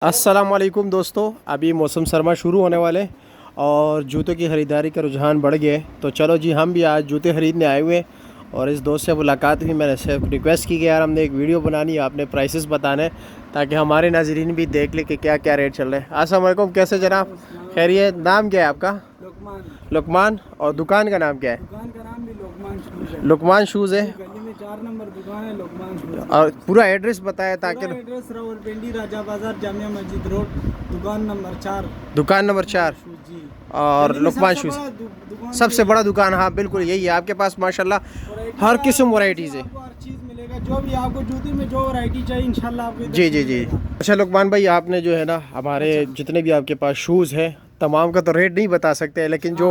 अस्सलाम वालेकुम दोस्तों, अभी मौसम सरमा शुरू होने वाले और जूतों की ख़रीदारी का रुझान बढ़ गया है। तो चलो जी, हम भी आज जूते ख़रीदने आए हुए हैं और इस दोस्त से मुलाकात हुई। मैंने से रिक्वेस्ट की कि यार हमने एक वीडियो बनानी है, आपने प्राइसेस बताने ताकि हमारे नाजरीन भी देख ले कि क्या क्या रेट चल रहे हैं। अस्सलाम वालेकुम, कैसे जनाब? खैरियत? नाम क्या है आपका? लुकमान। और दुकान का नाम क्या है? दुकान का नाम भी लुकमान शूज है। लुकमान शूज़ है। गली में 4 नंबर दुकान है लुकमान शूज। और पूरा एड्रेस बताया ताकि एड्रेस रावलपिंडी राजा बाजार जामिया मस्जिद रोड, दुकान नंबर 4। दुकान नंबर 4 जी। और गली में लुकमान सबसे शूज़ बड़ा दुकान सबसे बड़ा दुकान। हाँ बिल्कुल यही है आपके पास माशाल्लाह हर किस्म वैरायटीज़ है। आपको हर चीज़ मिलेगा, जो भी आपको जूती में जो वैरायटी चाहिए इंशाल्लाह आपको इधर जी से जी जी। मिलेगा। अच्छा लुकमान भाई, आपने जो है ना हमारे जितने भी आपके पास शूज़ हैं तमाम का तो रेट नहीं बता सकते, लेकिन जो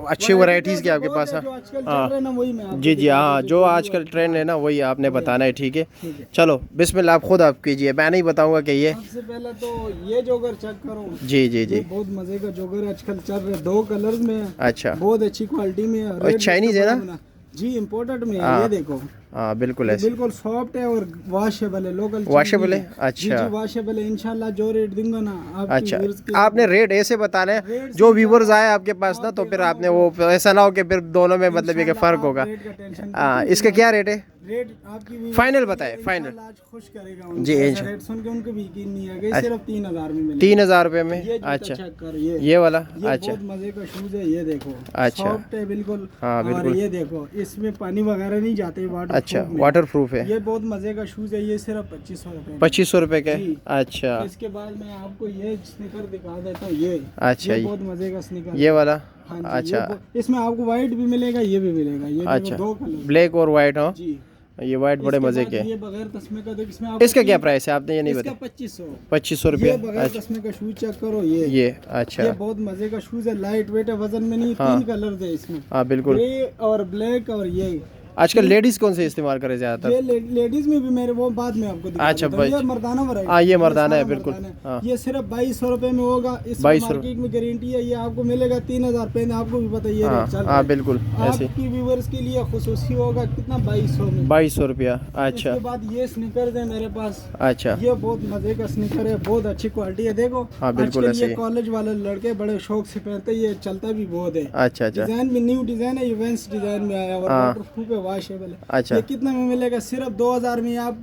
अच्छी वैरायटीज़ की आपके पास है। जो आजकल चल हाँ रहे हैं ना वही मैं आपको जी जी, दिखा हाँ दूँ, जो वही आजकल ट्रेंड है ना वही आपने बताना है। ठीक है, ठीक है। चलो बिस्मिल्लाह, आप खुद आप कीजिए, मैं नहीं बताऊंगा कि ये। सबसे पहले तो ये जोगर चेक करो। जी जी ये जी। बहुत मजे का जोगर आजकल चल रहा है, 2 कलर्स में है, अच्छा, बहुत अच्छी क्वालिटी में है। और रेट चाइनीज़ है इसका ना? बड़ा बना। जी इम्पोर्टेड में है, हाँ। ये देखो। हाँ बिल्कुल ये ऐसे बिल्कुल सॉफ्ट है और वॉशेबल है, लोकल चीज़ वॉशेबल नहीं है। जी अच्छा जी वॉशेबल है। इंशाल्लाह जो रेट दूंगा ना आपकी अच्छा, व्यूअर्स के आपने रेट ऐसे बताने हैं रेट जो से व्यूवर्स ज़्यादा आए आपके पास ना, तो आपके फिर हाँ, आपने वो ऐसा ना हो कि फिर दोनों में मतलब ये कि फ़र्क इंशाल्लाह होगा। आप रेट का टेंशन हाँ, बिल्कुल इसका भी क्या मत- रेट है? रेट आपकी viewers फाइनल को बताएं, फाइनल। इंशाल्लाह आज खुश करेगा उनको। जी, ऐसा इंशाल्लाह। रेट सुन के उनको भी यकीन नहीं आएगा। ये अच्छा। सिर्फ 3000 में मिलेगा। 3000 रुपये में? ये जूता अच्छा, चेक कर, ये वाला। ये अच्छा बहुत मजे का शूज है, ये देखो। अच्छा। सॉफ्ट है बिल्कुल। हाँ, और बिल्कुल। ये देखो इसमें पानी वगैरह नहीं जाते, वाटर अच्छा, प्रूफ में। वाटर प्रूफ है। ये बहुत मजे का शूज है, ये सिर्फ 2500 रुपए 2500 रुपये के? जी। अच्छा इसके बाद मैं आपको ये स्निकर दिखा देता हूँ। ये अच्छा, ये बहुत मजे का स्निकर ये वाला। हाँ जी, अच्छा इसमें आपको व्हाइट भी मिलेगा, ये भी मिलेगा। ये देखो अच्छा, 2 कलर ब्लैक और वाइट। हो जी। ये वाइट बड़े इसके मज़े बाद के। ये बगैर तस्मे का, देख इसमें आपको इसका क्या 3 प्राइस है आपने ये नहीं इसका बताया? 2500। 2500 ये रुपये। बगैर अच्छा, तस्मे का शूज चेक करो। ये ये अच्छा। ये बहुत मजे का शूज है, लाइट वेट है, वजन में नहीं। हाँ। 3 कलर है इसमें, हाँ बिल्कुल। ग्रे और ब्लैक और ये। आजकल लेडीज़ कौन से इस्तेमाल करे ज़्यादातर? ये लेडीज में भी मेरे वो बाद में आपको दिखा अच्छा, देता हूँ। ये भाई। मर्दाना वैरायटी। हाँ, ये मर्दाना है, सारा बिल्कुल। मर्दाना है। हाँ। ये सिर्फ 2200 रुपए में होगा। इस 2200 मार्केट में गारंटी है, ये आपको मिलेगा 3000 रुपए में। आपको भी पता है ये हाँ रेट चल रहा हाँ है। बिल्कुल ऐसे। आपकी व्यूवर्स के लिए खुसूसी होगा कितना, 2200 में। 2200 रुपया। अच्छा इसके बाद ये स्निकर्स है मेरे पास। अच्छा। ये बहुत मजे का स्निकर है, बहुत अच्छी क्वालिटी है। देखो हाँ, बिल्कुल आजकल ऐसे ये ही। कॉलेज वाले लड़के बड़े शौक से पहनते हैं, ये चलता भी बहुत है। अच्छा अच्छा डिजाइन भी न्यू डिजाइन है, इवेंट्स डिजाइन में आया और हाँ। वाटरप्रूफ है, वॉशेबल है। अच्छा। ये कितने में मिलेगा? सिर्फ 2000 में। आप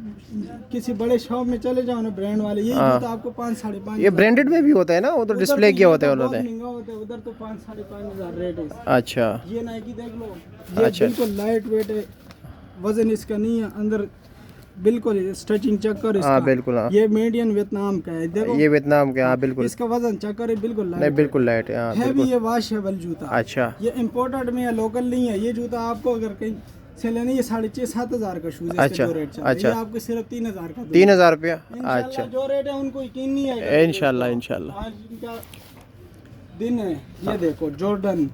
किसी बड़े शॉप में चले जाओ ना, ब्रांड वाले, ये हाँ। जूता आपको 5-5.5 ये ब्रांडेड में भी होता है ना, वो तो डिस्प्ले किया होता है उन्होंने। महंगा होता है उधर, तो 5-5.5 रेट है। अच्छा ये नाइकी देख लो, ये अच्छा। बिल्कुल लाइट वेट है, वजन इसका नहीं है, अंदर बिल्कुल स्ट्रेचिंग चेक कर इसका। हाँ बिल्कुल। हाँ, ये मेड इन वियतनाम का है, देखो ये वियतनाम के। हाँ बिल्कुल। इसका वजन चेक कर, बिल्कुल नहीं लाइट बिल्कुल लाइट है। हाँ है भी। बिल्कुल। ये वॉशेबल जूता। अच्छा ये इम्पोर्टेड में है, लोकल नहीं है। ये जूता आपको अगर कहीं से लेना, ये 6,500-7,000 का शूज है। अच्छा, इसके जो रेट चल रहा है, अच्छा। ये आपको सिर्फ 3000 का दूंगा। 3000 रुपया। इंशाल्लाह अच्छा, जो रेट है उनको यकीन नहीं आएगा। इंशाल्लाह इंशाल्लाह। आज इनका दिन है। ये देखो जॉर्डन।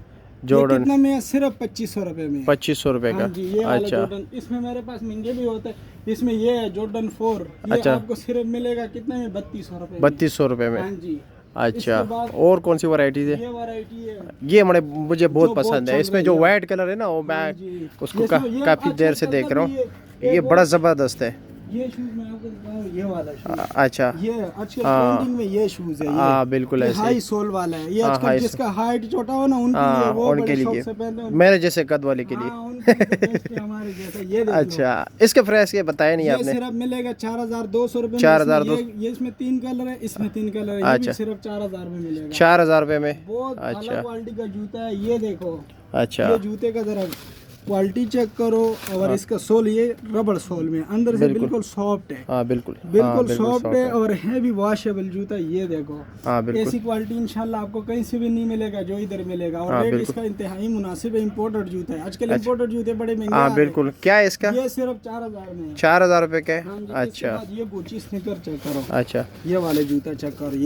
जॉर्डन। ये कितना में है? सिर्फ 2500 रुपए में। 2500 रुपये हाँ का। जी, ये वाला अच्छा जॉर्डन। इसमें मेरे पास महंगे भी होते हैं। इसमें ये है जॉर्डन 4। ये अच्छा। आपको सिर्फ मिलेगा कितने में? 3200 रुपए में। 3200 रुपये में। हाँ जी। अच्छा, इसके बाद और कौन सी वैरायटीज है? ये वैरायटी है ये मुझे बहुत जो बहुत पसंद है। चल इसमें रही जो है। वाइट कलर है ना, वो हाँ मैं जी। उसको ये ये काफ़ी देर अच्छा से देख रहा हूँ। ये ये बहुत- बड़ा ज़बरदस्त है। ये शूज मैं आपको दिखाऊं, ये वाला शूज। अच्छा ये आजकल हाँ। ट्रेंडिंग में ये शूज है। ये हाँ बिल्कुल ये ऐसे। हाई सोल वाला है। ये हाँ, आजकल हाई जिसका हाइट छोटा हो ना, उनके लिए हाँ वो उनके बड़े शौक लिए, से पहनते हैं। मेरे जैसे कद वाले के लिए। हाँ, उनके लिए तो best है हमारे जैसा। ये देख लो। अच्छा, इसके प्राइस के बताया नहीं ये आपने? सिर्फ मिलेगा 4200 रुपए में। 4200। ये इसमें 3 कलर है, इसमें 3 कलर है। ये भी अच्छा। सिर्फ 4000 में मिलेगा। 4000 रुपये में। बहुत अच्छा। अलग क्वालिटी का जूता है। ये देखो, अच्छा ये जूते का जरा क्वालिटी चेक करो। और हाँ। इसका सोल, ये रबड़ सोल में, अंदर से बिल्कुल। बिल्कुल सॉफ्ट है। हाँ बिल्कुल। हाँ, बिल्कुल बिल्कुल सॉफ्ट soft है और है भी वॉशेबल जूता। ये देखो, हाँ बिल्कुल। ऐसी क्वालिटी इंशाल्लाह आपको कहीं से भी नहीं मिलेगा जो इधर मिलेगा। और हाँ, रेट बिल्कुल। इसका इंतहाई मुनासिब है। इम्पोर्टेड जूता है, आजकल अच्छा। इम्पोर्टेड जूते बड़े महंगे हाँ आ रहे हैं। बिल्कुल। क्या है इसका? ये सिर्फ 4000 में है। 4000 रुपये का हाँ है। जी। इसके अच्छा बाद ये गुची स्निकर चेक करो। अच्छा ये वाले जूता चेक करो।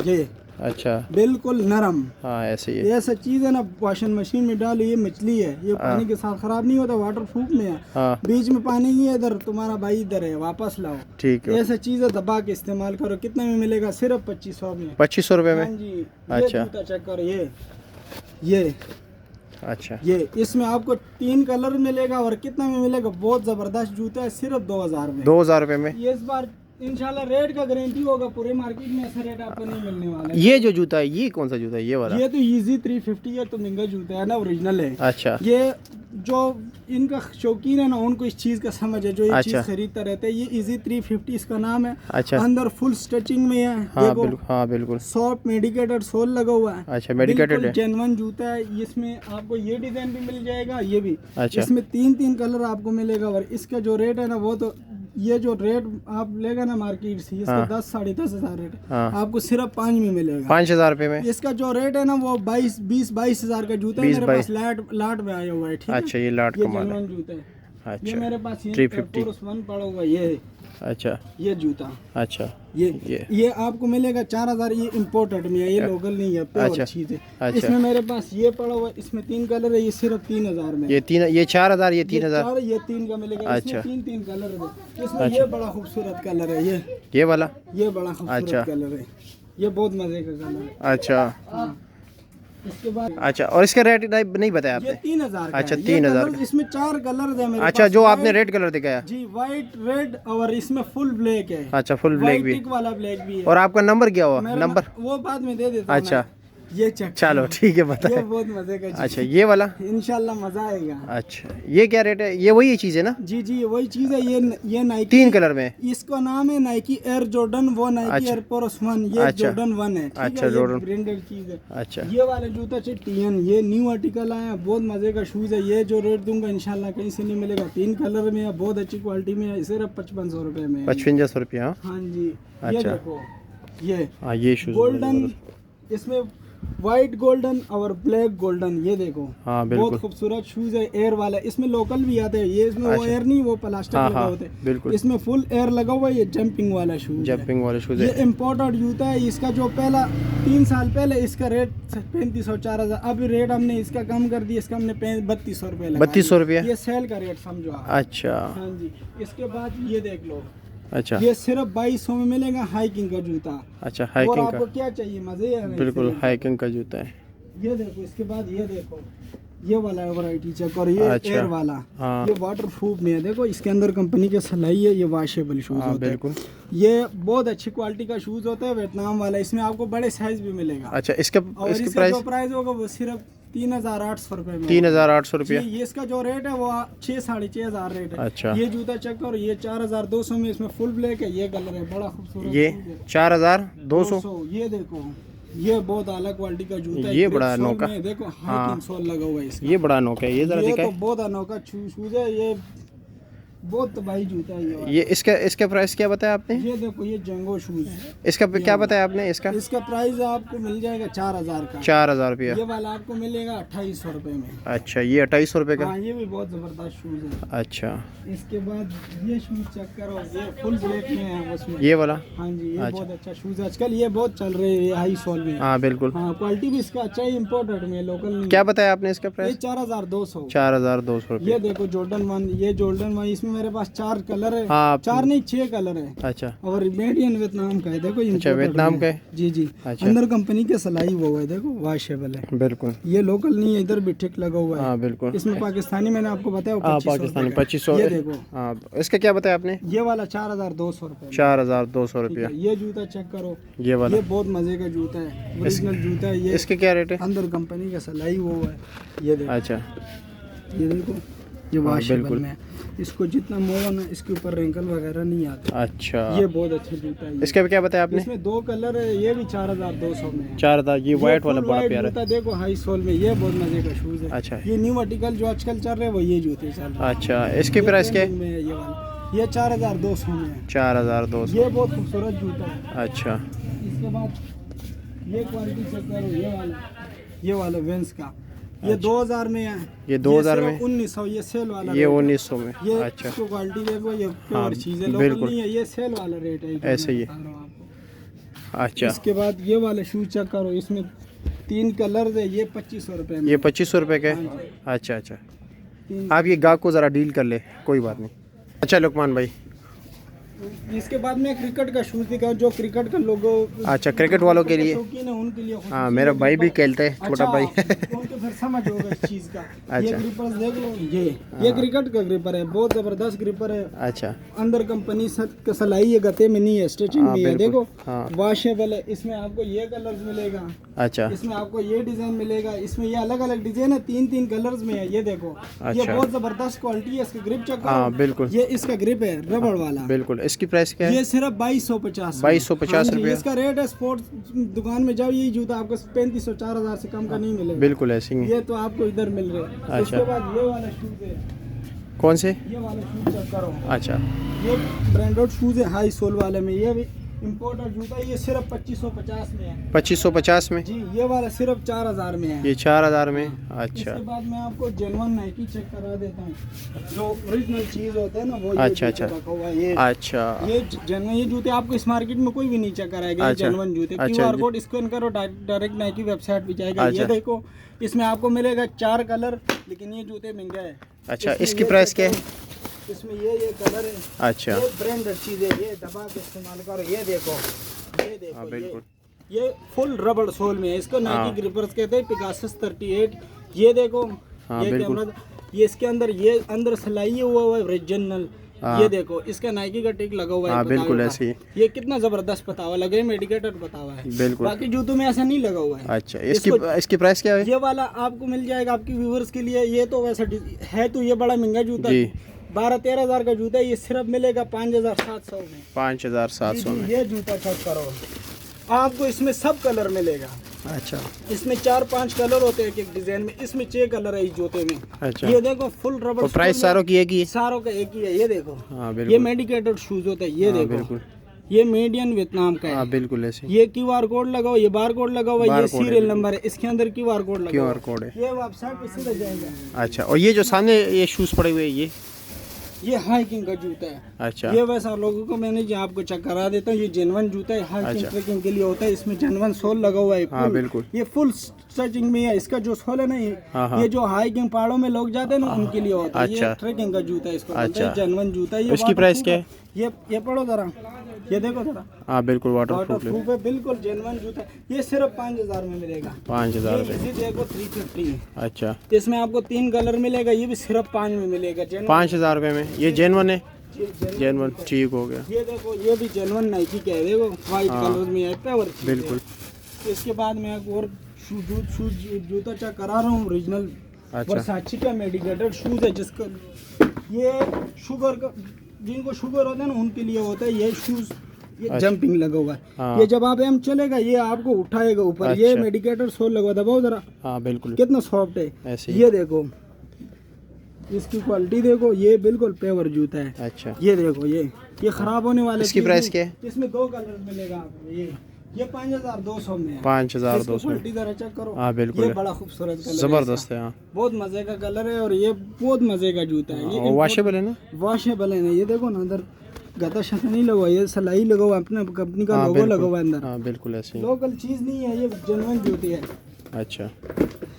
ये अच्छा। बिल्कुल नरम। हाँ ऐसे ही है। ये ऐसा चीज है ना, वॉशिंग मशीन में डालो, ये मछली है। ये पानी के साथ खराब नहीं होता, वाटर प्रूफ में है। हाँ बीच में पानी नहीं है, इधर तुम्हारा भाई इधर है, वापस लाओ। ठीक है। ऐसा चीज है, दबा के इस्तेमाल करो। कितने में मिलेगा? सिर्फ 2500 में। 2500 रुपये हाँ में। जी। अच्छा। ये जूता चेक करो। ये अच्छा ये इसमें आपको 3 कलर मिलेगा। और कितना में मिलेगा? बहुत जबरदस्त जूता है, सिर्फ 2000 में। 2000 रुपये में। ये इस बार इंशाल्लाह रेट का गारंटी होगा, पूरे मार्केट में ऐसा रेट आपको नहीं मिलने वाला है। ये जो जूता है ये कौन सा जूता है, ये वाला? ये तो इजी 350 है, तो महंगा जूता है ना, ओरिजिनल है। अच्छा ये जो इनका शौकीन है ना, उनको इस चीज का समझ है, जो ये अच्छा। चीज खरीदता रहता है। ये इजी 350 इसका नाम है। अच्छा। अंदर फुल स्टिचिंग में है, हाँ देखो बिल्कुल, हाँ बिल्कुल। सॉफ्ट मेडिकेटेड सोल लगा हुआ है। अच्छा, मेडिकेटेड है। जेन्युइन जूता है। इसमें आपको ये डिजाइन भी मिल जाएगा, ये भी। अच्छा। इसमें 3 कलर आपको मिलेगा। और इसका जो रेट है ना, वो तो ये जो रेट आप लेगा ना मार्केट से, इसका हाँ। 10 साढ़े 10 हजार रेट है। हाँ। आपको सिर्फ 5 में मिलेगा। 5,000 रुपये में? इसका जो रेट है ना, वो 22 हजार का जूता है। 20, मेरे 22। पास लाट में आया हुआ है, ठीक है। अच्छा, ये लाट ये का माल है। जेन्युइन जूता है। ये अच्छा, मेरे पास 350। 1 पड़ा हुआ ये है। अच्छा ये जूता, अच्छा। ये आपको मिलेगा 4000। ये इम्पोर्टेड में है, ये लोकल नहीं है, प्योर अच्छा। चीज है। अच्छा। इसमें मेरे पास ये पड़ा हुआ है, इसमें 3 कलर है। ये सिर्फ 3000 में। ये 4,000, ये 3,000। ये 3 का मिलेगा। अच्छा। इसमें 3 कलर है। इसमें अच्छा। ये बड़ा खूबसूरत कलर है, ये वाला? ये बड़ा खूबसूरत अच्छा। कलर है। ये बहुत मजे का कलर है। अच्छा इसके बाद अच्छा। और इसका रेट नहीं बताया ये आपने? 3000 का अच्छा, है। ये 3000 कलर, इसमें 4 कलर है मेरे अच्छा, पास। जो आपने White- रेड कलर दिखाया? जी, व्हाइट, रेड और इसमें फुल ब्लैक है। अच्छा, फुल ब्लैक भी। टिक वाला ब्लैक भी है। और आपका नंबर क्या हुआ? मेरा नंबर? वो बाद में दे देता हूँ अच्छा। मैं। ये चेक चलो ठीक है, ये बताए। बहुत मजे का चीज अच्छा, ये वाला? इंशाल्लाह मजा आएगा। अच्छा, ये क्या रेट है? ये वही चीज़ है ना? जी जी, वही चीज है। ये नाइकी 3 कलर में? इसका नाम है नाइकी एयर जॉर्डन, वो नाइकी अच्छा। Air force 1। ये अच्छा। जॉर्डन 1 है, ठीक अच्छा, है। ये Jordan। ब्रांडेड चीज है। अच्छा ये वाला जूता टियन, ये न्यू आर्टिकल आया, बहुत मजे का शूज है। ये जो रेट दूंगा इंशाल्लाह कहीं से नहीं मिलेगा। 3 कलर में है, बहुत अच्छी क्वालिटी में है। सिर्फ 5500 रुपए में है। 5500 रुपये? हाँ हाँ जी। ये अच्छा। देखो, ये हाँ, ये शूज गोल्डन, इसमें व्हाइट गोल्डन और ब्लैक गोल्डन, ये देखो। हाँ बिल्कुल। बहुत खूबसूरत शूज है, एयर वाला। इसमें लोकल भी आते हैं। ये इसमें वो अच्छा। एयर नहीं, वो प्लास्टिक हाँ लगा हाँ होते हैं। बिल्कुल, इसमें फुल एयर लगा हुआ है। ये जंपिंग वाला शूज है। जंपिंग वाले शूज ये है। इम्पोर्टेड जूता है। इसका जो पहला 3 साल पहले इसका रेट 3500 4000, अभी रेट हमने इसका कम कर दिया। इसका हमने 3200 रुपये लगा 3200 रुपये? ये सेल का रेट समझो आप। अच्छा हाँ जी। इसके बाद ये देख लो, अच्छा। ये सिर्फ 2200 में मिलेगा, हाइकिंग का जूता। अच्छा, और हाइकिंग आपको का? क्या चाहिए, मजे है। बिल्कुल, हाइकिंग का जूता है। ये देखो, इसके बाद ये देखो, ये वाला वैरायटी चेक। और ये अच्छा। एयर वाला, हाँ। ये वाटर प्रूफ में है। देखो इसके अंदर कंपनी के सिलाई है। ये वॉशेबल शूज हाँ होते हैं। बिल्कुल। ये बहुत अच्छी क्वालिटी का शूज होता है, वियतनाम वाला। इसमें आपको बड़े साइज भी मिलेगा। अच्छा, इसका और इसका इसका प्राइस? जो प्राइस होगा वो सिर्फ 3800 रुपए में। 3800 रुपये? ये इसका जो रेट है वो 6 साढ़े 6000 रेट है। अच्छा। ये जूता चेक करो, ये 4200 में। इसमें फुल ब्लैक है, ये कलर है, बड़ा खूबसूरत ये शूज है। 4200? ये देखो, ये बहुत आला क्वालिटी का जूता है। ये ग्रिप बड़ा सोल अनोखा। में देखो, हाँ। हाइकिंग सोल लगा हुआ है इसका। ये बड़ा अनोखा है, ये जरा ये तो दिखाए। बहुत अनोखा शूज है। ये बहुत तबाही जूता है ये वाला। ये इसका प्राइस क्या बताया आपने? ये देखो, ये जंगो शूज। इसका क्या बताया आपने? इसका इसका प्राइस आपको मिल जाएगा 4000 का। 4000 रुपया? ये वाला आपको मिलेगा 2800 रुपए में। अच्छा, ये 2800 रुपये का? हाँ, ये भी बहुत जबरदस्त शूज है। अच्छा, इसके बाद ये शूज चेक करो, ये फुल ब्लैक में है उसमें। ये वाला? हाँ जी, ये अच्छा। बहुत अच्छा शूज है। आजकल ये बहुत चल रहे हैं, हाई सोल में। हाँ बिल्कुल। हाँ, क्वालिटी भी इसका अच्छा है, इम्पोर्टेड में, लोकल नहीं। क्या बताया आपने इसका ये प्राइस? 4200। 4200 ये रुपये? देखो जॉर्डन 1, ये जॉर्डन 1। इसमें मेरे पास 4 कलर है। हाँ 4 नहीं, 6 कलर है। अच्छा और मेडियन वियतनाम का है, देखो। अच्छा, imported वियतनाम में। का है? जी जी। अच्छा। अंदर कंपनी के सिलाई वो है, देखो, वॉशेबल है। बिल्कुल। ये लोकल नहीं है, इधर भी ठीक लगा हुआ है। हाँ बिल्कुल। इसमें पाकिस्तानी मैंने आपको बताया, हाँ, पाकिस्तानी 2500। ये देखो, हाँ, इसका क्या बताया आपने? ये वाला 4200 रुपए में। 4200 ठीक रुपया? है, ये जूता चेक करो, ये वाला? ये बहुत मजे का जूता है, ओरिजिनल जूता है ये। इसके क्या रेट है? अंदर कंपनी का सिलाई वो है। ये देखो, अच्छा, ये देखो, ये हाँ, वॉशेबल बिल्कुल। में है। इसको जितना मोवा ना, इसके ऊपर रिंकल वगैरह नहीं आते। अच्छा। ये बहुत अच्छा जूता है ये। इसका क्या बताया आपने? इसमें 2 कलर है। ये भी 4200 में है। 4000? ये वाइट वाला full बड़ा white प्यारा है। जूता देखो, हाई सोल में। ये बहुत मजे का शूज है। अच्छा। ये न्यू आर्टिकल जो आजकल चल रहे हैं वो ये जूते चल रहे हैं। अच्छा, इसकी प्राइस क्या है? में है ये वाला, ये 4200 में है। 4200? ये बहुत खूबसूरत जूता है। अच्छा। इसके बाद ये क्वालिटी चेक करो, ये वाला वेंस का, ये 2000 में है। ये 2000 में? 1900, ये सेल वाला ये रेट है। 1900 में? ये अच्छा, इसको क्वालिटी देखो, ये हाँ, प्योर चीज है, लोकल बिल्कुल। नहीं है। ये सेल वाला रेट है, जो ऐसे मैं ही है। बता रहा हूँ आपको। अच्छा। इसके बाद ये वाले शूज चेक करो, इसमें 3 कलर है। ये 2500 रुपए में। ये 2500 रुपये का है? हाँ जी। अच्छा अच्छा। 3 आप ये गाहक को ज़रा डील कर ले, कोई बात नहीं। अच्छा लुकमान भाई, इसके बाद में क्रिकेट का शूज दिखाऊं जो क्रिकेट का लोगो अच्छा, क्रिकेट वालों के लिए। शौकीन है उनके लिए। हाँ, मेरा भाई भी खेलता है, छोटा भाई। उनको फिर समझ होगा इस चीज का। ये अच्छा। ग्रिपर्स देख लो, ये क्रिकेट का ग्रिपर है, बहुत जबरदस्त ग्रिपर है। अच्छा, अंदर कंपनी का सलाई है, गते में नहीं है, स्टिचिंग में है। बिल्कुल। देखो हाँ। वॉशेबल है। इसमें आपको ये कलर्स मिलेगा, अच्छा, इसमें आपको ये डिजाइन मिलेगा, इसमें ये अलग अलग डिजाइन है, 3-3 कलर्स में है। ये देखो, ये अच्छा। बहुत जबरदस्त क्वालिटी है। इसकी ग्रिप चेक करो। हाँ, बिल्कुल ये इसका ग्रिप है रबड़ वाला। बिल्कुल। इसकी प्राइस क्या है? ये सिर्फ 2250 2250 रुपया। इसका रेट है। स्पोर्ट्स दुकान में जाओ, ये जूता आपको 3500-4000 से कम का नहीं मिलेगा। बिल्कुल ऐसे ही। ये तो आपको इधर मिल रहे हैं। अच्छा। उसके बाद ये वाला शूज है, कौन से? ये वाला शूज चेक करो। अच्छा, ये ब्रांडेड शूज है हाई सोल वाले में। ये भी इम्पोर्टेड जूता, ये सिर्फ 2550 में है 2550 में। जी। ये वाला सिर्फ 4000 में है। ये 4000 में। अच्छा, इसके बाद मैं आपको जेन्युइन नाइकी चेक करा देता हूँ, जो ओरिजिनल चीज होता है ना वो। अच्छा, ये अच्छा। रखा हुआ है। ये अच्छा, ये जेन्युइन, ये जूते आपको इस मार्केट में कोई भी नहीं चेक कराएगा। अच्छा। जेन्युइन जूते, अच्छा, क्यूआर कोड स्कैन करो, डायरेक्ट नाइकी वेबसाइट पे जाएगा। अच्छा। ये देखो, इसमें आपको मिलेगा 4 कलर, लेकिन ये जूते महंगा है। अच्छा। इसमें इसकी ये प्राइस चेक क्या है? करो, इसमें ये कलर है। अच्छा, ये ब्रांडेड चीज है, ये दबा के इस्तेमाल करो। ये देखो, ये देखो, हाँ, बिल्कुल। ये फुल रबड़ सोल में है। इसको हाँ। नाइकी ग्रिपर्स कहते हैं, पिकासस 38। ये देखो, हाँ, ये बिल्कुल। कैमरा, ये इसके अंदर, ये अंदर सिलाई हुआ है ओरिजिनल। हाँ। ये देखो, इसका नाइकी का टिक लगा हुआ है। हाँ, बतावा बिल्कुल का। ऐसे ही। ये कितना जबरदस्त बतावा लगे, मेडिकेटर बतावा है। बिल्कुल। बाकी जूतों में ऐसा नहीं लगा हुआ है। अच्छा, इसकी प्राइस क्या है? ये वाला आपको मिल जाएगा आपकी व्यूवर्स के लिए। ये तो वैसा है, तो ये बड़ा महंगा जूता जी। 12-13 हजार का जूता है। ये सिर्फ मिलेगा 5700 में। 5700 में। ये जूता चेक करो, आपको इसमें सब कलर मिलेगा। अच्छा, इसमें 4-5 कलर होते हैं एक डिजाइन में, इसमें 6 कलर है इस जूते में। अच्छा। ये देखो, फुल रबड़। तो प्राइस सारों की एक ही है? सारों का एक ही है। ये देखो, हाँ, ये बिल्कुल। मेडिकेटेड शूज होता है। ये हाँ, देखो, बिल्कुल। ये मेड इन वियतनाम का हाँ, है। बिल्कुल ऐसे। ये क्यूआर कोड लगा हुआ, ये बार कोड लगा हुआ, ये बार कोड है, सीरियल नंबर है, इसके अंदर क्यूआर कोड लगा हुआ QR कोड है। ये वेबसाइट पे सीधा जाएगा। अच्छा, और ये जो सामने ये शूज पड़े हुए हैं, ये हाइकिंग का जूता है। अच्छा, ये वैसा लोगों को मैंने जो आपको चेक करा देता हूँ। ये जेन्युइन जूता है, हाइकिंग अच्छा। ट्रेकिंग के लिए होता है। इसमें जेन्युइन सोल लगा हुआ है। हाँ, full। बिल्कुल। ये फुल स्ट्रेचिंग में है। इसका जो सोल है ना, हाँ, हाँ। ये जो हाइकिंग पहाड़ों में लोग जाते हैं ना, उनके लिए होता है। अच्छा। ये ट्रेकिंग का जूता है, इसको बोलते अच्छा। हैं जेन्युइन जूता है। ये इसकी प्राइस क्या है? ये पढ़ो जरा, ये देखो जरा, हाँ, बिल्कुल वाटर वाटर प्रूफ। प्रूफ है, बिल्कुल जेन्युइन जूता है। ये सिर्फ 5000 में मिलेगा। 5000 ये रुपये। इसी देखो 350 है। अच्छा, इसमें आपको 3 कलर मिलेगा, ये भी सिर्फ 5 में मिलेगा। 5000 रुपये में। ये जेनवन है? genuine जेनवन, ठीक हो गया। ये देखो, ये भी जेन्युइन नाइकी का है। देखो, व्हाइट हाँ। कलर में है, प्योर चीज़ है। बिल्कुल। इसके बाद मैं एक और जूता चेक करा रहा हूँ, ओरिजिनल अच्छा। वर्साची का मेडिकेटेड शूज है, जिसका ये शुगर का, जिनको शुगर होता है ना उनके लिए होता है ये शूज। ये अच्छा। जंपिंग लगा हुआ है। हाँ। ये जब आप एम चलेगा, ये आपको उठाएगा ऊपर। ये अच्छा। मेडिकेटेड सोल लगा हुआ, दबाओ जरा, हाँ, बिल्कुल कितना सॉफ्ट है। ऐसे ही। ये देखो, इसकी क्वालिटी देखो, ये बिल्कुल प्योर जूता है। अच्छा, ये देखो, ये खराब होने वाले इसकी चीज़ प्राइस नहीं। क्या है? इसमें 2 कलर मिलेगा आपको। ये 5200 में है। 5200 क्वालिटी जरा चेक करो। हाँ, बिल्कुल ये है। बड़ा खूबसूरत कलर जबरदस्त है। हाँ, बहुत मजे का कलर है, और ये बहुत मजे का जूता है। ये वॉशेबल है ना? वॉशेबल है ना। ये देखो ना, अंदर गता शता नहीं लगा हुआ, ये सिलाई लगा हुआ, अपने कंपनी का हाँ, लोगो लगा हुआ है अंदर। हाँ, बिल्कुल ऐसे ही। लोकल चीज नहीं है, ये जेन्युइन जूते है। अच्छा,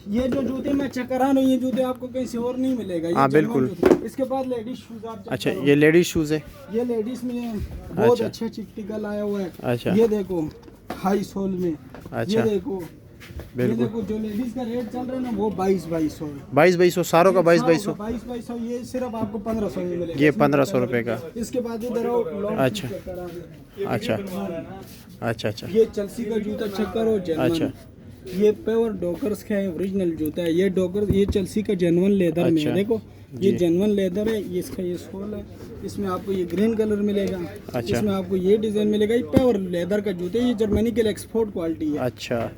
ये जो जूते मैं चेक करा रहा हूँ, ये जूते आपको कहीं से और नहीं मिलेगा। ये हाँ, genuine बिल्कुल। जूते हैं। इसके बाद लेडीज शूज आप check अच्छा, करो। ये लेडीज शूज है? ये लेडीज में बहुत अच्छा। अच्छे चिकटिकल आया हुआ है। अच्छा। ये देखो, हाई सोल में। अच्छा। ये देखो, ये बिल्कुल। देखो, जो लेडीज का रेट चल रहा है ना, वो 2200 है। 2200 सारों का? 2200। 2200 ये सिर्फ आपको 1500 में मिलेगा। ये 1500 रुपये का। इसके बाद इधर आओ, लॉन्ग अच्छा। चेक करा दे। अच्छा, अच्छा, अच्छा, ये चेल्सी का जूता चेक करो, जेन्युइन। अच्छा। ये प्योर डॉकर्स का है, ओरिजिनल जूता है। ये डॉकर्स, ये चेल्सी का जेन्युइन लेदर में है। अच्छा। देखो, ये जी। जेन्युइन लेदर है। ये इसका ये सोल है। इसमें आपको ये ग्रीन कलर मिलेगा। अच्छा। इसमें आपको ये डिजाइन मिलेगा। ये प्योर लेदर का जूते, ये जर्मनी के लिए एक्सपोर्ट क्वालिटी है। अच्छा।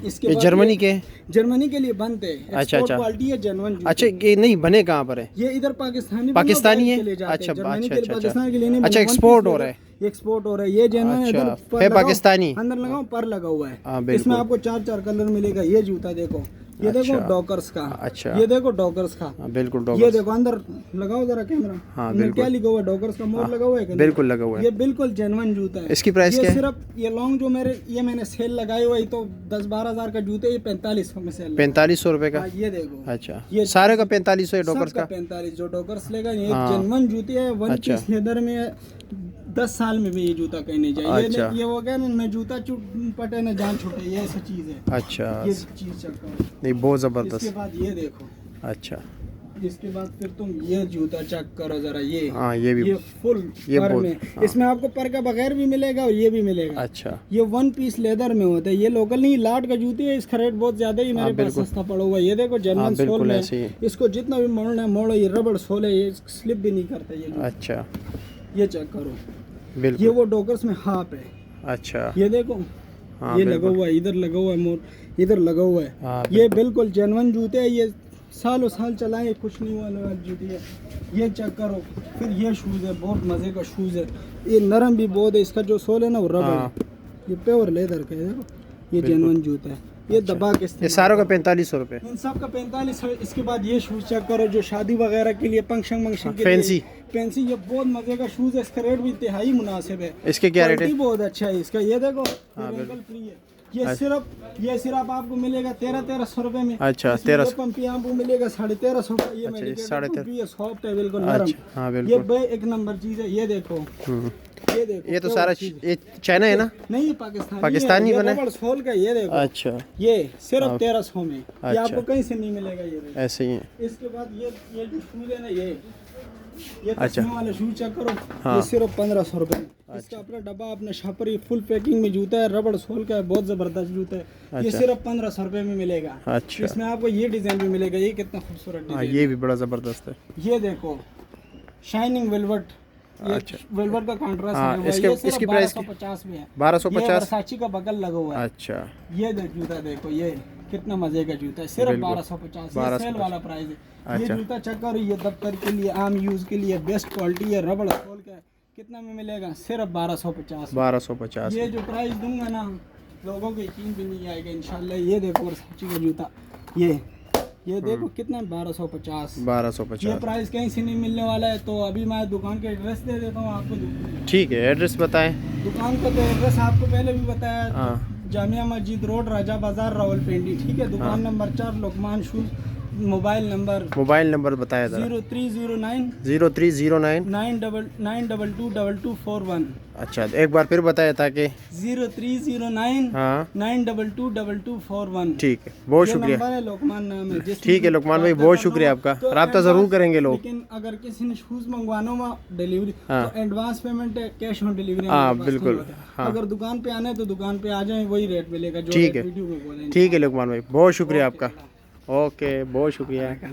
इसके ये बाद जर्मनी के? जर्मनी के लिए बनते हैं। अच्छा, एक्सपोर्ट अच्छा। क्वालिटी है, जेन्युइन जूते। अच्छा, ये नहीं बने कहाँ पर है? ये इधर पाकिस्तानी पाकिस्तानी है? के लिए जाते हैं। अच्छा, जर्मनी अच्छा, के लिए, अच्छा, पाकिस्तान के लिए नहीं। अच्छा, one export piece हो रहा है। एक्सपोर्ट हो रहा है। ये जेन्युइन है। अच्छा, इधर पर है लगाओ, पाकिस्तानी? अंदर लगाओ, पर लगा हुआ है। हाँ, बिल्कुल। इसमें आपको 4-4 कलर मिलेगा। ये जूता देखो, ये देखो अच्छा। डॉकर्स का। अच्छा। ये देखो डॉकर्स का। हाँ, बिल्कुल ये डॉगर्स। देखो, अंदर लगाओ जरा कैमरा। हाँ, अंदर बिल्कुल। क्या लिखा हुआ है? डॉकर्स का मोर लगा हुआ है कि नहीं? बिल्कुल लगा हुआ है। ये बिल्कुल जेन्युइन जूता है। इसकी प्राइस ये क्या है? सिर्फ ये लॉन्ग जो मैंने सेल लगाई हुआ है, तो 10-12 हजार का जूते, ये 4500 में सेल। 4500 रुपये का? ये देखो, अच्छा, ये सारे का 4500 है डॉकर्स का? 45 जो डॉकर्स लेगा, ये हाँ। जेन्युइन जूते है। वन अच्छा। पीस लेदर में है, 10 साल में भी ये जूता कहीं नहीं जाए। अच्छा। ये वो क्या ना जूता पटे ना जान छूटे, ये ऐसी चीज़ है। अच्छा ये चीज़ चेक करो। नहीं बहुत ज़बरदस्त। इसके बाद ये देखो, अच्छा इसके बाद फिर तुम ये जूता चेक करो जरा, ये हाँ ये भी ये फुल ये पर बहुत- में हाँ। इसमें आपको पर का बगैर भी मिलेगा और ये भी मिलेगा। अच्छा ये 1 पीस लेदर में होता है, ये लोकल नहीं लाट का जूती है, इसका रेट बहुत ज्यादा ही मेरे पास बिल्कुल। सस्ता पड़ा हुआ है। ये देखो हाँ जेन्युइन सोल बिल्कुल में, ऐसे ही। इसको जितना भी मोड़ना है मोड़ो, ये रबड़ सोल है, ये स्लिप भी नहीं करता ये जूता। अच्छा ये चेक करो, ये बिल्कुल। वो डॉकर्स में हाफ है। अच्छा ये देखो हाँ ये लगा बिल्कुल। हुआ है, इधर लगा हुआ है मोर, इधर लगा हुआ है। हाँ ये बिल्कुल जेन्युइन जूते हैं, ये सालों साल चलाए, कुछ नहीं हुआ जूती है। ये चेक करो। फिर ये शूज़ है, बहुत मज़े का शूज़ है, ये नरम भी बहुत है, इसका जो सोल है ना वो रबड़ हाँ। है, ये प्योर लेदर का है। देखो ये जेन्युइन जूता है, ये दबा के ये इस्तेमाल सारों का 4500 रुपये। इन सब का 45 है। इसके बाद ये शूज़ चेक करो जो शादी वगैरह के लिए फंक्शन के फैंसी। लिए फैंसी, ये बहुत मज़े का शूज़ है, इसका रेट भी इंतहाई मुनासिब है। इसके क्या रेट है? क्वालिटी बहुत अच्छा है इसका। ये देखो हाँ, ये wrinkle free है। ये सिर्फ आपको मिलेगा 1300 रुपए में। अच्छा, इसमें 1300। ये पंपी आपको मिलेगा 1350 का। ये अच्छा, medicated 1350। भी है, सॉफ्ट है बिल्कुल नरम। अच्छा हाँ ये बिल्कुल। एक नंबर चीज है। ये देखो हम्म। ये देखो ये तो क्या सारा चीज़ है। ये चाइना है ना? नहीं, ये पाकिस्तानी पाकिस्तानी है। ये बना है? रबड़ सोल का। ये देखो अच्छा ये सिर्फ 1300 में। ये अच्छा। आपको कहीं से नहीं मिलेगा ये रेट। ऐसे ही है। इसके बाद ये जो शूज है ना, ये अच्छा। तस्मे वाले शूज चेक करो। हाँ। ये सिर्फ 1500 रुपए में। इसका अपना डब्बा, अपना छापर, ये फुल पैकिंग में जूता है, रबड़ सोल का है, बहुत जबरदस्त जूता है। ये अच्छा। सिर्फ 1500 रुपए में मिलेगा। अच्छा इसमें आपको ये डिजाइन भी मिलेगा, ये कितना खूबसूरत हाँ डिजाइन। ये भी बड़ा ज़बरदस्त है। ये देखो शाइनिंग वेलवेट, ये अच्छा। वेलवेट का कॉन्ट्रास्ट हाँ, लगा हुआ है। इसके- ये सिर्फ इसकी प्राइस 1250 में है। 1250। ये वर्साची का बगल लगा हुआ है। अच्छा ये जूता देखो, ये कितना मजे का जूता है, सिर्फ बिल्कुल। 1250। ये 1250 सेल वाला प्राइस है। ये अच्छा। जूता चेक करो, ये दफ्तर के लिए, आम यूज के लिए बेस्ट क्वालिटी है, रबड़ सोल का है। कितना में मिलेगा? सिर्फ 1250। 1250। ये जो प्राइस दूंगा ना, लोगों को यकीन भी नहीं आएगा इंशाल्लाह। ये देखो वर्साची का जूता, ये देखो कितना 1250। ये 1250। प्राइस कहीं से नहीं मिलने वाला है। तो अभी मैं दुकान का एड्रेस दे देता हूँ आपको। ठीक है, एड्रेस बताएं। दुकान का तो एड्रेस आपको पहले भी बताया, हाँ जामिया मस्जिद रोड, राजा बाजार, रावलपिंडी। ठीक है। दुकान number 4, Luqman shoes. Mobile number बताया था। 0309 0309। 9222241। अच्छा एक बार फिर बताया था कि 0309 हाँ 9222241। ठीक है, बहुत ये शुक्रिया। नंबर है, लुकमान नाम है। ठीक है लुकमान भाई, बहुत शुक्रिया आपका। रब्ता ज़रूर करेंगे लोग। लेकिन अगर किसी ने शूज मंगवाना हो डिलीवरी, हाँ। तो एडवांस पेमेंट है, कैश ऑन डिलीवरी। हाँ, बिल्कुल। हाँ। अगर दुकान पे आना है तो दुकान पे आ जाए, वही रेट मिलेगा जो ठीक रेट है। वीडियो में बोलेंगे। ठीक है लुकमान भाई, बहुत शुक्रिया आपका। ओके बहुत शुक्रिया। ओके।